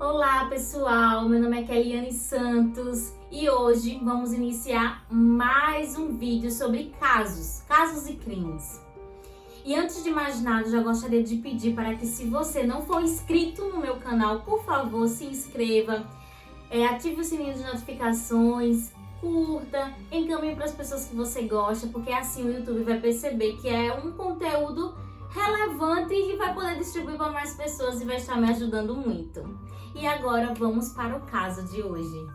Olá pessoal, meu nome é Keliane Santos e hoje vamos iniciar mais um vídeo sobre casos e crimes. E antes de mais nada, já gostaria de pedir para que, se você não for inscrito no meu canal, por favor, se inscreva, ative o sininho de notificações, curta, encaminhe para as pessoas que você gosta, porque assim o YouTube vai perceber que é um conteúdo relevante e vai poder distribuir para mais pessoas e vai estar me ajudando muito. E agora vamos para o caso de hoje.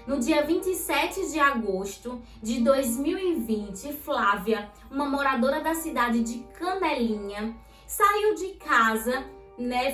No dia 27 de agosto de 2020, Flávia, uma moradora da cidade de Canelinha, saiu de casa,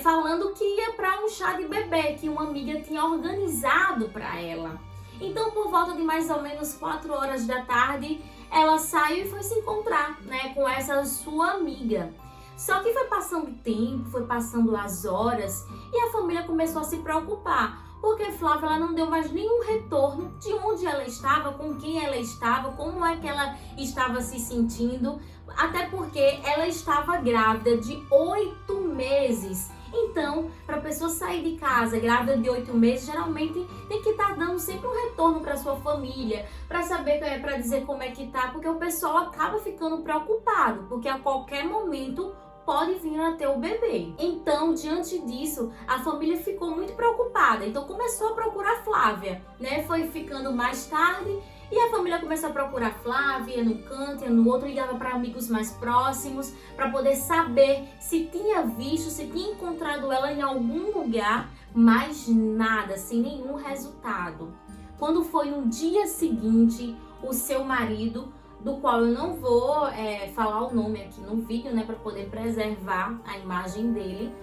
falando que ia para um chá de bebê que uma amiga tinha organizado para ela. Então, por volta de mais ou menos 4 horas da tarde, ela saiu e foi se encontrar, com essa sua amiga. Só que foi passando o tempo, foi passando as horas e a família começou a se preocupar, porque Flávia ela não deu mais nenhum retorno de onde ela estava, com quem ela estava, como é que ela estava se sentindo, até porque ela estava grávida de 8 meses. Então, para a pessoa sair de casa grávida de 8 meses, geralmente tem que estar dando sempre um retorno para sua família, para saber, para dizer como é que tá, porque o pessoal acaba ficando preocupado, porque a qualquer momento pode vir a ter o bebê. Então, diante disso, a família ficou muito preocupada. Então, começou a procurar Flávia, Foi ficando mais tarde e a família começou a procurar Flávia, ia no canto, ia no outro, ligava para amigos mais próximos, para poder saber se tinha visto, se tinha encontrado ela em algum lugar, mas nada, sem nenhum resultado. Quando foi no dia seguinte, o seu marido, do qual eu não vou falar o nome aqui no vídeo, para poder preservar a imagem dele.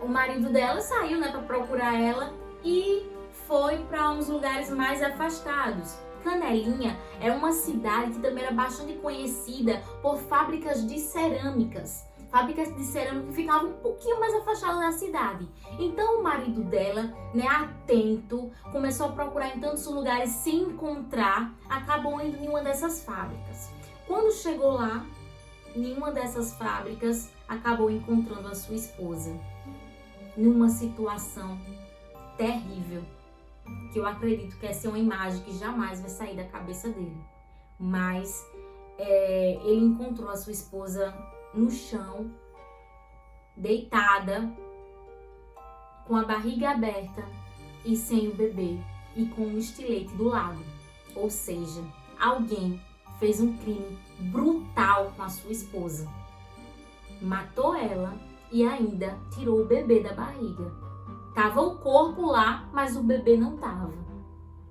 O marido dela saiu, para procurar ela e foi para uns lugares mais afastados. Canelinha é uma cidade que também era bastante conhecida por fábricas de cerâmicas. Fábricas de cerâmica que ficavam um pouquinho mais afastadas da cidade. Então o marido dela, atento, começou a procurar em tantos lugares sem encontrar, acabou indo em uma dessas fábricas. Quando chegou lá, nenhuma dessas fábricas acabou encontrando a sua esposa. Numa situação terrível, que eu acredito que essa é uma imagem que jamais vai sair da cabeça dele. Mas ele encontrou a sua esposa no chão, deitada, com a barriga aberta e sem o bebê e com um estilete do lado. Ou seja, alguém fez um crime brutal com a sua esposa. Matou ela e ainda tirou o bebê da barriga. Tava o corpo lá, mas o bebê não tava.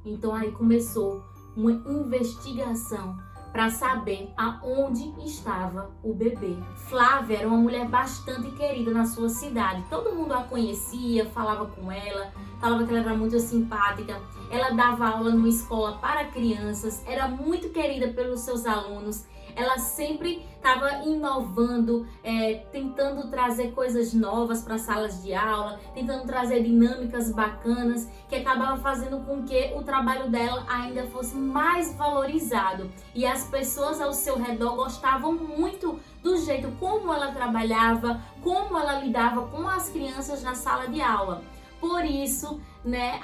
Então aí começou uma investigação para saber aonde estava o bebê. Flávia era uma mulher bastante querida na sua cidade. Todo mundo a conhecia, falava com ela, falava que ela era muito simpática. Ela dava aula numa escola para crianças, era muito querida pelos seus alunos. Ela sempre estava inovando, tentando trazer coisas novas para as salas de aula, tentando trazer dinâmicas bacanas, que acabava fazendo com que o trabalho dela ainda fosse mais valorizado. E as pessoas ao seu redor gostavam muito do jeito como ela trabalhava, como ela lidava com as crianças na sala de aula. Por isso,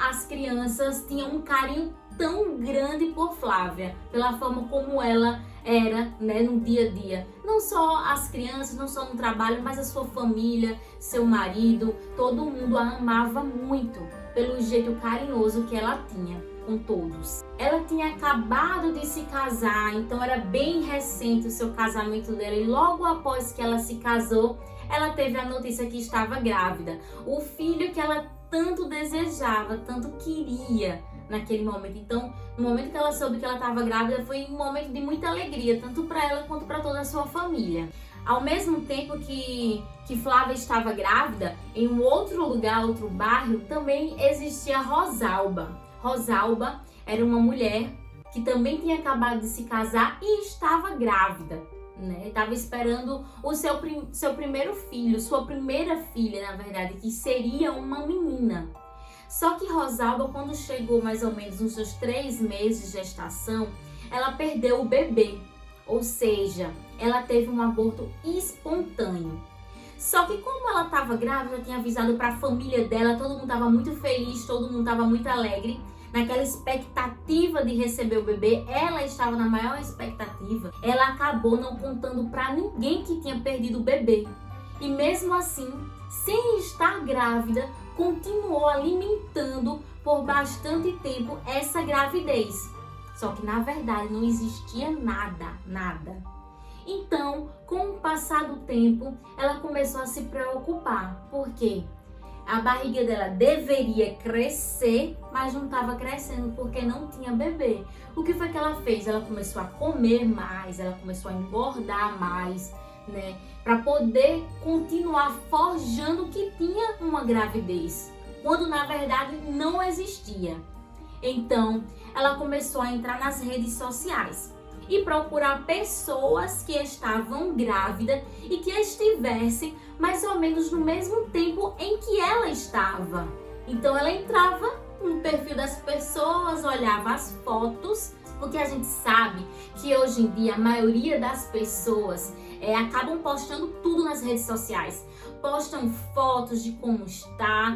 as crianças tinham um carinho tão grande por Flávia, pela forma como ela era, no dia a dia. Não só as crianças, não só no trabalho, mas a sua família, seu marido, todo mundo a amava muito pelo jeito carinhoso que ela tinha com todos. Ela tinha acabado de se casar, então era bem recente o seu casamento dela e logo após que ela se casou, ela teve a notícia que estava grávida. O filho que ela tanto desejava, tanto queria naquele momento. Então, no momento que ela soube que ela estava grávida, foi um momento de muita alegria, tanto para ela quanto para toda a sua família. Ao mesmo tempo que Flávia estava grávida, em um outro lugar, outro bairro, também existia Rosalba. Rosalba era uma mulher que também tinha acabado de se casar e estava grávida. Estava esperando o seu primeiro filho, sua primeira filha, na verdade, que seria uma menina. Só que Rosalba, quando chegou mais ou menos nos seus 3 meses de gestação, ela perdeu o bebê. Ou seja, ela teve um aborto espontâneo. Só que como ela estava grávida, tinha avisado para a família dela, todo mundo estava muito feliz, todo mundo estava muito alegre, naquela expectativa de receber o bebê, ela estava na maior expectativa. Ela acabou não contando para ninguém que tinha perdido o bebê. E mesmo assim, sem estar grávida, continuou alimentando por bastante tempo essa gravidez. Só que na verdade não existia nada. Então, com o passar do tempo, ela começou a se preocupar. Por quê? A barriga dela deveria crescer, mas não estava crescendo porque não tinha bebê. O que foi que ela fez? Ela começou a comer mais, ela começou a engordar mais, né? Para poder continuar forjando que tinha uma gravidez, quando na verdade não existia. Então, ela começou a entrar nas redes sociais e procurar pessoas que estavam grávidas e que estivessem mais ou menos no mesmo tempo em que ela estava. Então ela entrava no perfil das pessoas, olhava as fotos, porque a gente sabe que hoje em dia a maioria das pessoas acabam postando tudo nas redes sociais. Postam fotos de como está,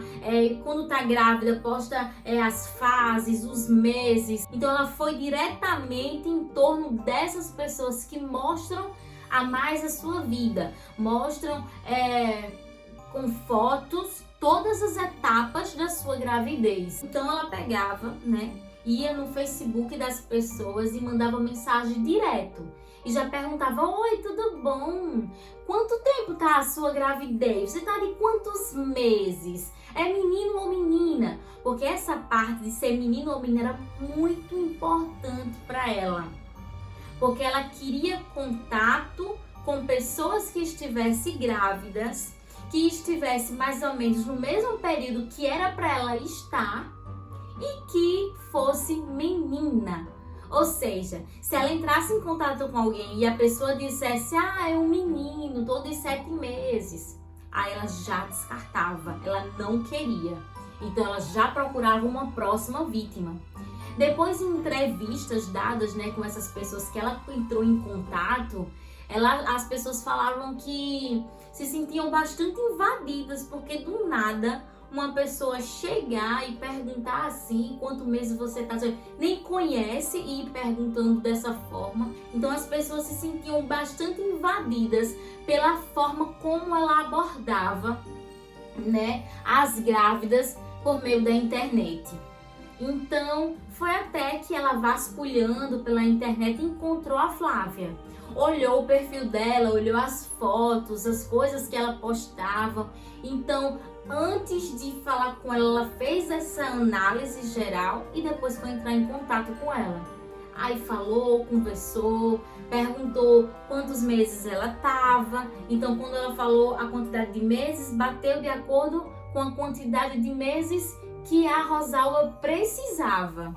quando está grávida, posta as fases, os meses. Então ela foi diretamente em torno dessas pessoas que mostram a mais a sua vida, mostram com fotos todas as etapas da sua gravidez. Então ela pegava, né, ia no Facebook das pessoas e mandava mensagem direto. E já perguntava: oi, tudo bom? Quanto tempo tá a sua gravidez? Você tá de quantos meses? É menino ou menina? Porque essa parte de ser menino ou menina era muito importante para ela. Porque ela queria contato com pessoas que estivessem grávidas, que estivessem mais ou menos no mesmo período que era para ela estar e que fosse menina. Ou seja, se ela entrasse em contato com alguém e a pessoa dissesse: é um menino, todo de 7 meses, aí ela já descartava, ela não queria. Então ela já procurava uma próxima vítima. Depois, em entrevistas dadas, né, com essas pessoas que ela entrou em contato, as pessoas falavam que se sentiam bastante invadidas, porque do nada uma pessoa chegar e perguntar assim: quanto meses você tá, nem conhece, e ir perguntando dessa forma. Então as pessoas se sentiam bastante invadidas pela forma como ela abordava, né, as grávidas por meio da internet. Então foi até que ela, vasculhando pela internet, encontrou a Flávia. Olhou o perfil dela, olhou as fotos, as coisas que ela postava. Então, antes de falar com ela, ela fez essa análise geral e depois foi entrar em contato com ela. Aí falou, conversou, perguntou quantos meses ela estava. Então, quando ela falou a quantidade de meses, bateu de acordo com a quantidade de meses que a Rosalba precisava.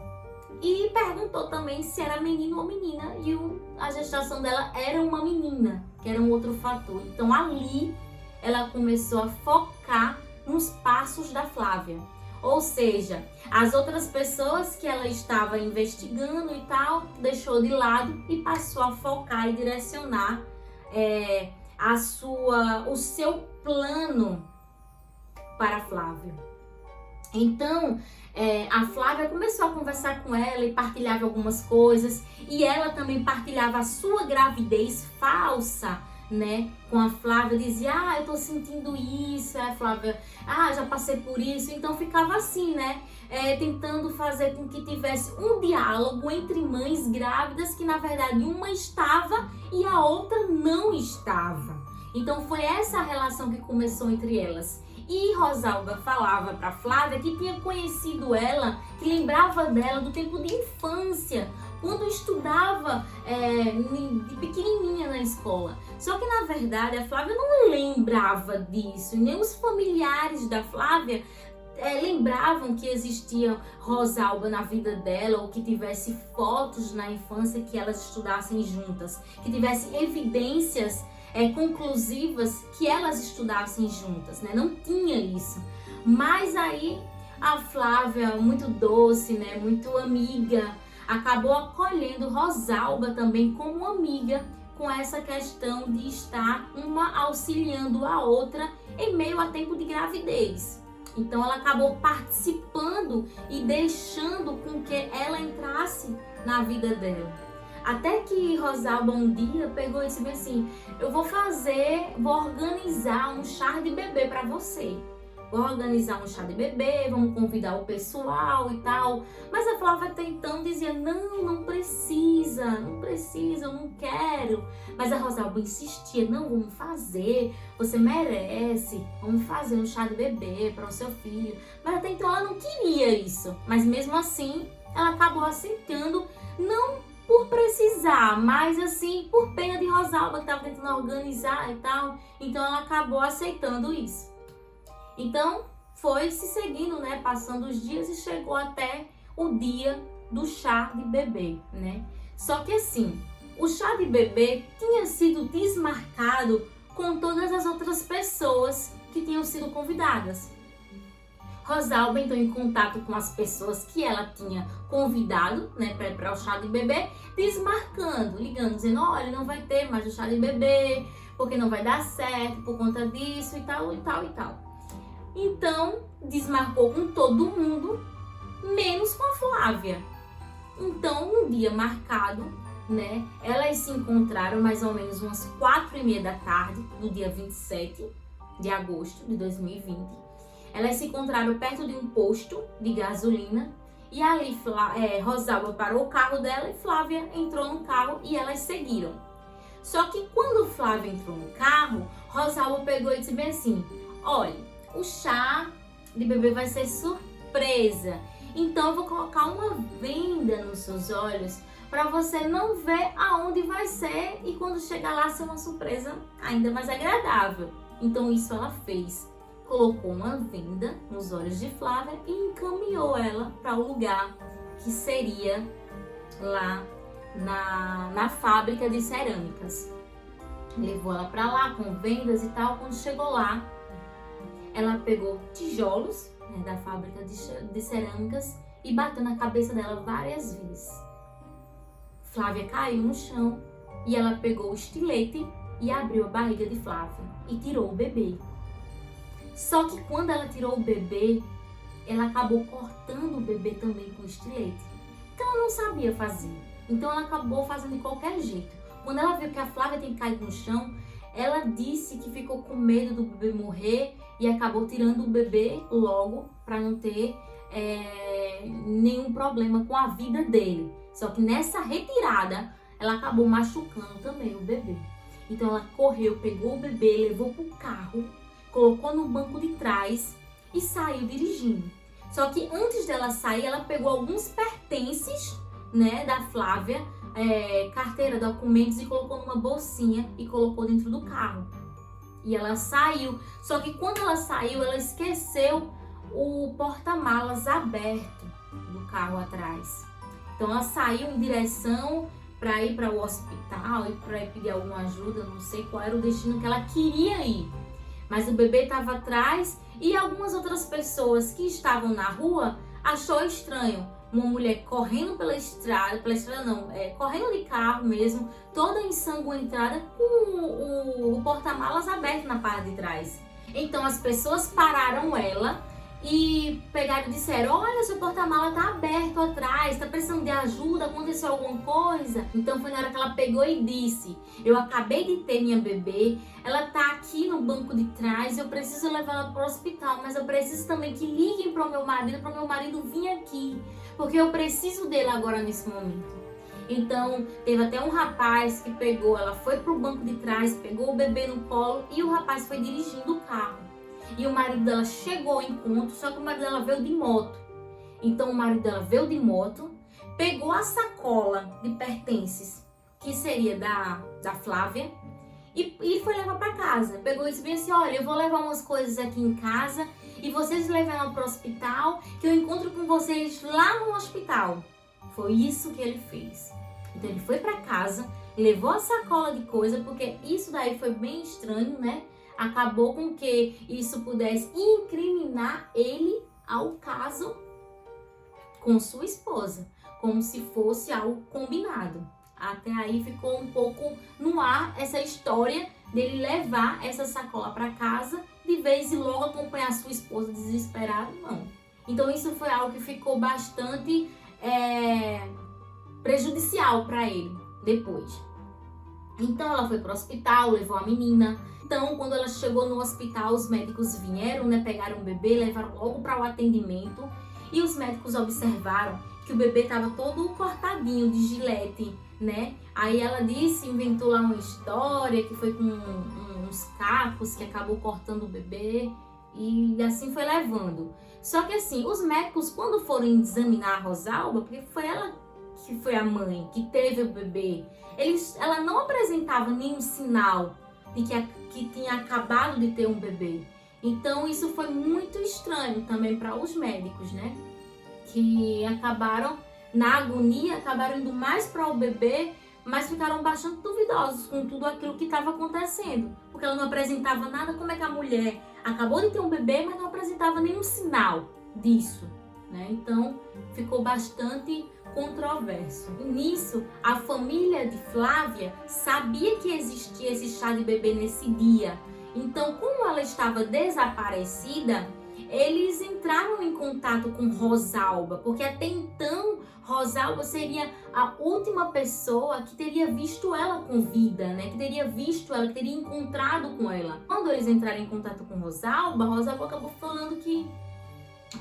E perguntou também se era menino ou menina, e a gestação dela era uma menina, que era um outro fator. Então ali ela começou a focar nos passos da Flávia. Ou seja, as outras pessoas que ela estava investigando e tal, deixou de lado e passou a focar e direcionar o seu plano para a Flávia. Então, a Flávia começou a conversar com ela e partilhava algumas coisas, e ela também partilhava a sua gravidez falsa, né, com a Flávia. Dizia: eu tô sentindo isso, a Flávia, já passei por isso. Então ficava assim, né, tentando fazer com que tivesse um diálogo entre mães grávidas, que na verdade uma estava e a outra não estava. Então foi essa a relação que começou entre elas. E Rosalba falava para Flávia que tinha conhecido ela, que lembrava dela do tempo de infância, quando estudava de pequenininha na escola. Só que na verdade a Flávia não lembrava disso, nem os familiares da Flávia lembravam que existia Rosalba na vida dela, ou que tivesse fotos na infância que elas estudassem juntas, que tivesse evidências conclusivas que elas estudassem juntas, né? Não tinha isso. Mas aí a Flávia, muito doce, né, muito amiga, acabou acolhendo Rosalba também como amiga, com essa questão de estar uma auxiliando a outra em meio a tempo de gravidez. Então ela acabou participando e deixando com que ela entrasse na vida dela. Até que Rosalba um dia pegou e disse assim: eu vou organizar um chá de bebê para você. Vou organizar um chá de bebê, vamos convidar o pessoal e tal. Mas a Flávia até então dizia: não precisa, eu não quero. Mas a Rosalba insistia: não, vamos fazer, você merece, vamos fazer um chá de bebê para o seu filho. Mas até então ela não queria isso. Mas mesmo assim, ela acabou aceitando, não por precisar, mas assim, por pena de Rosalba, que estava tentando organizar e tal. Então ela acabou aceitando isso. Então, foi se seguindo, né, passando os dias e chegou até o dia do chá de bebê, né? Só que assim, o chá de bebê tinha sido desmarcado com todas as outras pessoas que tinham sido convidadas. Rosalba entrou em contato com as pessoas que ela tinha convidado, né, para o chá de bebê, desmarcando, ligando, dizendo: olha, não vai ter mais o chá de bebê, porque não vai dar certo por conta disso e tal e tal e tal. Então, desmarcou com todo mundo, menos com a Flávia. Então, um dia marcado, né, elas se encontraram mais ou menos umas 4h30 da tarde, do dia 27 de agosto de 2020. Elas se encontraram perto de um posto de gasolina e ali Rosalba parou o carro dela e Flávia entrou no carro e elas seguiram. Só que quando Flávia entrou no carro, Rosalba pegou e disse bem assim: olha, o chá de bebê vai ser surpresa, então eu vou colocar uma venda nos seus olhos para você não ver aonde vai ser e quando chegar lá ser uma surpresa ainda mais agradável. Então isso ela fez, colocou uma venda nos olhos de Flávia e encaminhou ela para o lugar que seria lá na fábrica de cerâmicas. Levou ela para lá com vendas e tal. Quando chegou lá, ela pegou tijolos, né, da fábrica de cerâmicas e bateu na cabeça dela várias vezes. Flávia caiu no chão e ela pegou o estilete e abriu a barriga de Flávia e tirou o bebê. Só que quando ela tirou o bebê, ela acabou cortando o bebê também com o estilete. Então ela não sabia fazer. Então ela acabou fazendo de qualquer jeito. Quando ela viu que a Flávia tinha caído no chão, ela disse que ficou com medo do bebê morrer e acabou tirando o bebê logo para não ter nenhum problema com a vida dele. Só que nessa retirada, ela acabou machucando também o bebê. Então ela correu, pegou o bebê, levou para o carro, colocou no banco de trás e saiu dirigindo. Só que antes dela sair, ela pegou alguns pertences, né, da Flávia, carteira, documentos, e colocou numa bolsinha e colocou dentro do carro. E ela saiu. Só que quando ela saiu, ela esqueceu o porta-malas aberto do carro atrás. Então ela saiu em direção para ir para o hospital e para pedir alguma ajuda, não sei qual era o destino que ela queria ir. Mas o bebê estava atrás e algumas outras pessoas que estavam na rua achou estranho uma mulher correndo pela estrada não, correndo de carro mesmo, toda ensanguentada, com o porta-malas aberto na parte de trás. Então as pessoas pararam ela e pegaram e disseram: olha, seu porta-malas tá aberto atrás, tá precisando de ajuda, aconteceu alguma coisa? Então foi na hora que ela pegou e disse: eu acabei de ter minha bebê, ela tá aqui no banco de trás, eu preciso levar ela pro hospital, mas eu preciso também que liguem pro meu marido vir aqui, porque eu preciso dele agora nesse momento. Então teve até um rapaz que pegou, ela foi pro banco de trás, pegou o bebê no colo e o rapaz foi dirigindo o carro. E o marido dela chegou ao encontro, só que o marido dela veio de moto. Então o marido dela veio de moto, pegou a sacola de pertences, que seria da Flávia, e foi levar para casa. Pegou e disse bem assim: olha, eu vou levar umas coisas aqui em casa e vocês levam ela para o hospital, que eu encontro com vocês lá no hospital. Foi isso que ele fez. Então ele foi para casa, levou a sacola de coisa, porque isso daí foi bem estranho, né? Acabou com que isso pudesse incriminar ele ao caso com sua esposa, como se fosse algo combinado. Até aí ficou um pouco no ar essa história dele levar essa sacola para casa de vez e logo acompanhar sua esposa desesperada, não. Então isso foi algo que ficou bastante prejudicial para ele depois. Então ela foi para o hospital, levou a menina. Então quando ela chegou no hospital, os médicos vieram, né, pegaram o bebê, levaram logo para o atendimento e os médicos observaram que o bebê estava todo cortadinho de gilete, né? Aí ela inventou lá uma história que foi com uns cacos que acabou cortando o bebê e assim foi levando. Só que assim, os médicos quando foram examinar a Rosalba, porque foi ela que foi a mãe que teve o bebê, ela não apresentava nenhum sinal de que tinha acabado de ter um bebê. Então isso foi muito estranho também para os médicos, né? Que acabaram, na agonia, acabaram indo mais para o bebê, mas ficaram bastante duvidosos com tudo aquilo que estava acontecendo. Porque ela não apresentava nada. Como é que a mulher acabou de ter um bebê, mas não apresentava nenhum sinal disso, né? Então ficou bastante controverso. E nisso, a família de Flávia sabia que existia esse chá de bebê nesse dia. Então, como ela estava desaparecida, eles entraram em contato com Rosalba, porque até então Rosalba seria a última pessoa que teria visto ela com vida, né? Que teria visto ela, que teria encontrado com ela. Quando eles entraram em contato com Rosalba, Rosalba acabou falando que,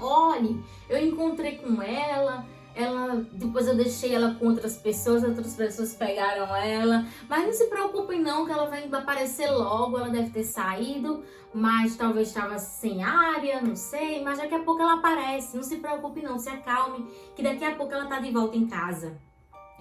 olha, eu encontrei com ela, depois eu deixei ela com outras pessoas pegaram ela, mas não se preocupem não, que ela vai aparecer logo, ela deve ter saído, mas talvez estava sem área, não sei, mas daqui a pouco ela aparece, não se preocupe não, se acalme, que daqui a pouco ela tá de volta em casa.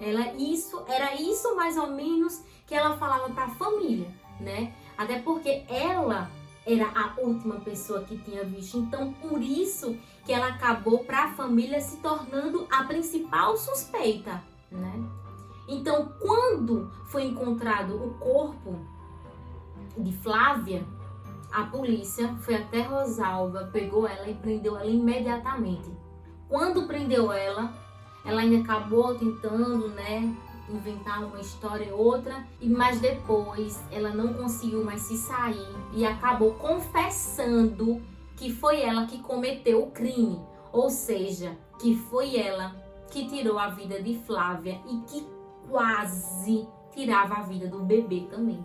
Era isso mais ou menos que ela falava para a família, né? Até porque ela era a última pessoa que tinha visto. Então, por isso que ela acabou para a família se tornando a principal suspeita, né? Então, quando foi encontrado o corpo de Flávia, a polícia foi até Rosalba, pegou ela e prendeu ela imediatamente. Quando prendeu ela ainda acabou tentando, né, inventar uma história e outra, mas depois ela não conseguiu mais se sair e acabou confessando que foi ela que cometeu o crime, ou seja, que foi ela que tirou a vida de Flávia e que quase tirava a vida do bebê também,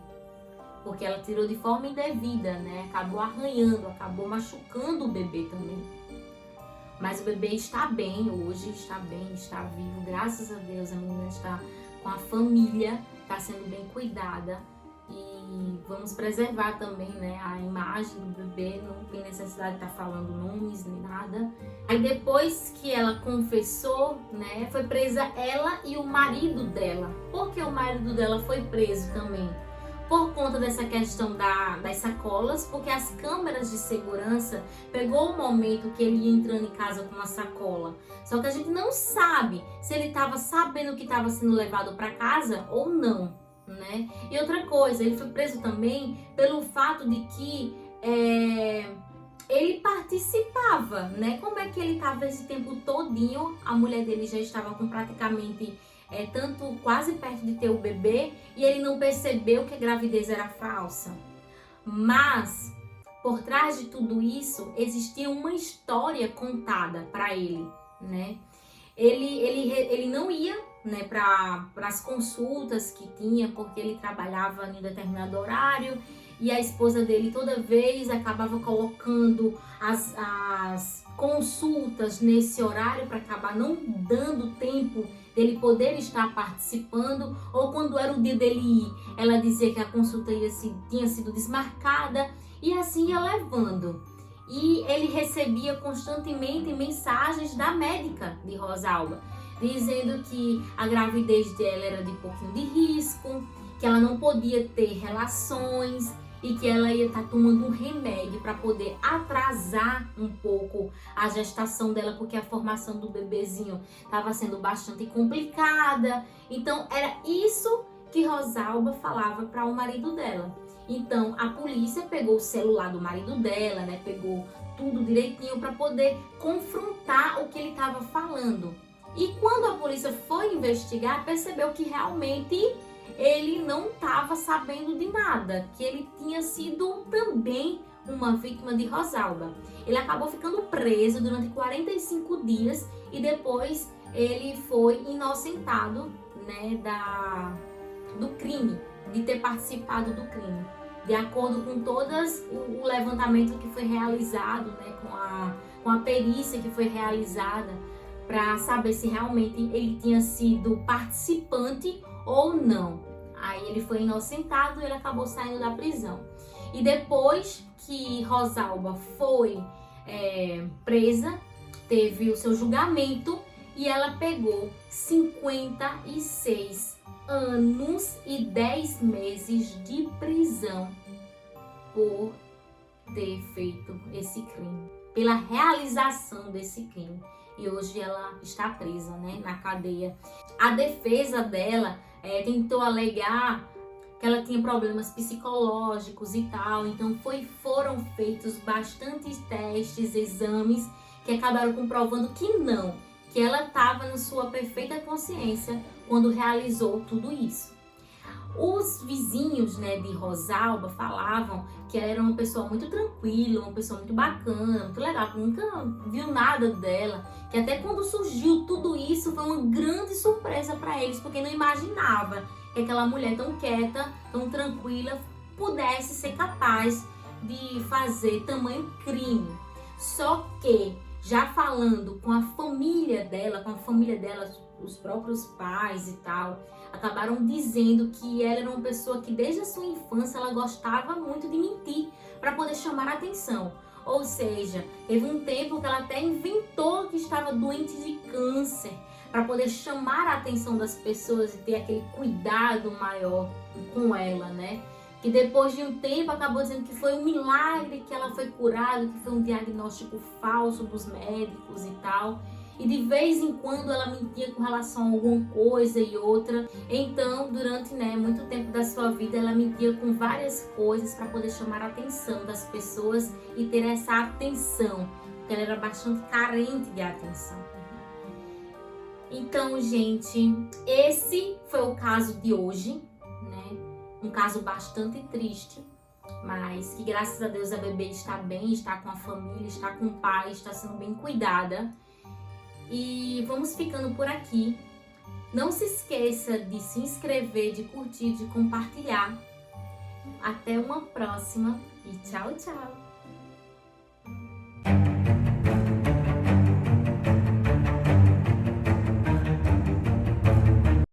porque ela tirou de forma indevida, né? Acabou arranhando, acabou machucando o bebê também. Mas o bebê está bem hoje, está bem, está vivo, graças a Deus. A menina está com a família, está sendo bem cuidada e vamos preservar também, né, a imagem do bebê, não tem necessidade de estar falando nomes nem nada. Aí depois que ela confessou, né, foi presa ela e o marido dela. Por que o marido dela foi preso também? Por conta dessa questão das sacolas, porque as câmeras de segurança pegou o momento que ele ia entrando em casa com uma sacola. Só que a gente não sabe se ele estava sabendo que estava sendo levado para casa ou não, né? E outra coisa, ele foi preso também pelo fato de que ele participava, né? Como é que ele estava esse tempo todinho? A mulher dele já estava com praticamente tanto quase perto de ter o bebê e ele não percebeu que a gravidez era falsa. Mas por trás de tudo isso existia uma história contada para ele, né? Ele não ia, né, para as consultas que tinha, porque ele trabalhava em um determinado horário e a esposa dele toda vez acabava colocando as consultas nesse horário para acabar não dando tempo dele poder estar participando, ou quando era o dia dele ir, ela dizia que a consulta tinha sido desmarcada e assim ia levando. E ele recebia constantemente mensagens da médica de Rosalba, dizendo que a gravidez dela era de pouquinho de risco, que ela não podia ter relações e que ela ia estar tomando um remédio para poder atrasar um pouco a gestação dela, porque a formação do bebezinho estava sendo bastante complicada. Então era isso que Rosalba falava para o marido dela. Então a polícia pegou o celular do marido dela, né? Pegou tudo direitinho para poder confrontar o que ele estava falando. E quando a polícia foi investigar, percebeu que realmente ele não estava sabendo de nada, que ele tinha sido também uma vítima de Rosalba. Ele acabou ficando preso durante 45 dias e depois ele foi inocentado, né, do crime, de ter participado do crime. De acordo com todas o levantamento que foi realizado, né, com a perícia que foi realizada para saber se realmente ele tinha sido participante ou não. Aí ele foi inocentado e ele acabou saindo da prisão. E depois que Rosalba foi presa, teve o seu julgamento e ela pegou 56 anos e 10 meses de prisão por ter feito esse crime, pela realização desse crime. E hoje ela está presa, né, na cadeia. A defesa dela tentou alegar que ela tinha problemas psicológicos e tal, então foram feitos bastantes testes, exames, que acabaram comprovando que não, que ela estava na sua perfeita consciência quando realizou tudo isso. Os vizinhos, né, de Rosalba falavam que ela era uma pessoa muito tranquila, uma pessoa muito bacana, muito legal, que nunca viu nada dela, que até quando surgiu tudo isso foi uma grande surpresa para eles, porque não imaginava que aquela mulher tão quieta, tão tranquila, pudesse ser capaz de fazer tamanho crime. Só que, já falando com a família dela, os próprios pais e tal, acabaram dizendo que ela era uma pessoa que desde a sua infância ela gostava muito de mentir para poder chamar a atenção. Ou seja, teve um tempo que ela até inventou que estava doente de câncer para poder chamar a atenção das pessoas e ter aquele cuidado maior com ela, né? Que depois de um tempo acabou dizendo que foi um milagre que ela foi curada, que foi um diagnóstico falso dos médicos e tal. E de vez em quando ela mentia com relação a alguma coisa e outra. Então, durante muito tempo da sua vida, ela mentia com várias coisas para poder chamar a atenção das pessoas e ter essa atenção, porque ela era bastante carente de atenção. Então, gente, esse foi o caso de hoje, né? Um caso bastante triste, mas que graças a Deus a bebê está bem, está com a família, está com o pai, está sendo bem cuidada. E vamos ficando por aqui. Não se esqueça de se inscrever, de curtir, de compartilhar. Até uma próxima e tchau, tchau!